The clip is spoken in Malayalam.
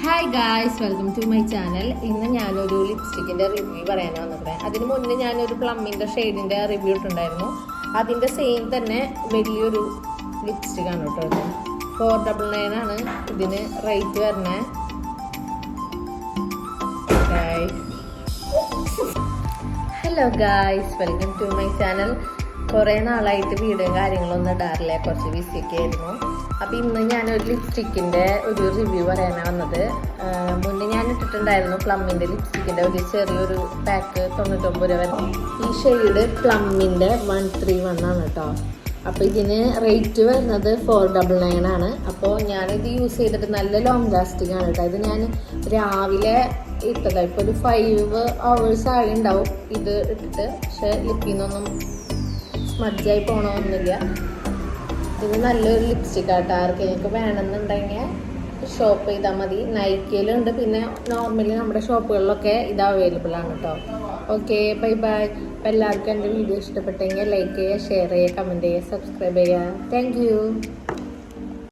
Hi guys, welcome to my channel. ഇന്ന് ഞാനൊരു ലിപ്സ്റ്റിക്കിൻ്റെ റിവ്യൂ പറയാനാണ് വന്നത്. അതിന് മുന്നേ ഞാനൊരു പ്ലമ്മിൻ്റെ ഷെയ്ഡിൻ്റെ റിവ്യൂ ഇട്ടുണ്ടായിരുന്നു. അതിൻ്റെ സെയിം തന്നെ വലിയൊരു ലിപ്സ്റ്റിക്കാണ് കേട്ടോ. ഇത് 499 ആണ് ഇതിന് റേറ്റ് വരുന്നത്. Hello guys, welcome to my channel. കുറേ നാളായിട്ട് വീഡിയോ കാര്യങ്ങളൊന്നും ഇടാറില്ല, കുറച്ച് ബിസിയൊക്കെ ആയിരുന്നു. അപ്പോൾ ഇന്ന് ഞാനൊരു ലിപ്സ്റ്റിക്കിൻ്റെ ഒരു റിവ്യൂ പറയാനാണ് വന്നത്. മുന്നേ ഞാൻ ഇട്ടിട്ടുണ്ടായിരുന്നു പ്ലമ്മിൻ്റെ ലിപ്സ്റ്റിക്കിൻ്റെ ഒരു ചെറിയൊരു പാക്ക് 99 രൂപ വരും. ഈ ഷെയ്ഡ് പ്ലമ്മിൻ്റെ 131 ആണ് കേട്ടോ. അപ്പോൾ ഇതിന് റേറ്റ് വരുന്നത് 499 ആണ്. അപ്പോൾ ഞാനിത് യൂസ് ചെയ്തിട്ട് നല്ല ലോങ് ലാസ്റ്റിംഗ് ആണ് കേട്ടോ. ഇത് ഞാൻ രാവിലെ ഇട്ടതാണ്. ഇപ്പോൾ ഒരു 5 hours ആയി ഉണ്ടാവും ഇത് ഇട്ടിട്ട്. പക്ഷേ ലിപ്പിൽ നിന്നൊന്നും സ്മഡ്ജായി പോകണമെന്നില്ല. ഇത് നല്ലൊരു ലിപ്സ്റ്റിക് ആട്ടോ. ആർക്കെങ്കിലും വേണമെന്നുണ്ടെങ്കിൽ ഷോപ്പ് ചെയ്താൽ മതി. നൈക്കയിലുണ്ട്, പിന്നെ നോർമലി നമ്മുടെ ഷോപ്പുകളിലൊക്കെ ഇത് അവൈലബിൾ ആണ് കേട്ടോ. Okay, bye bye. അപ്പോൾ എല്ലാവർക്കും എൻ്റെ വീഡിയോ ഇഷ്ടപ്പെട്ടെങ്കിൽ ലൈക്ക് ചെയ്യുക, ഷെയർ ചെയ്യുക, കമൻറ്റ് ചെയ്യുക, സബ്സ്ക്രൈബ് ചെയ്യുക. Thank you.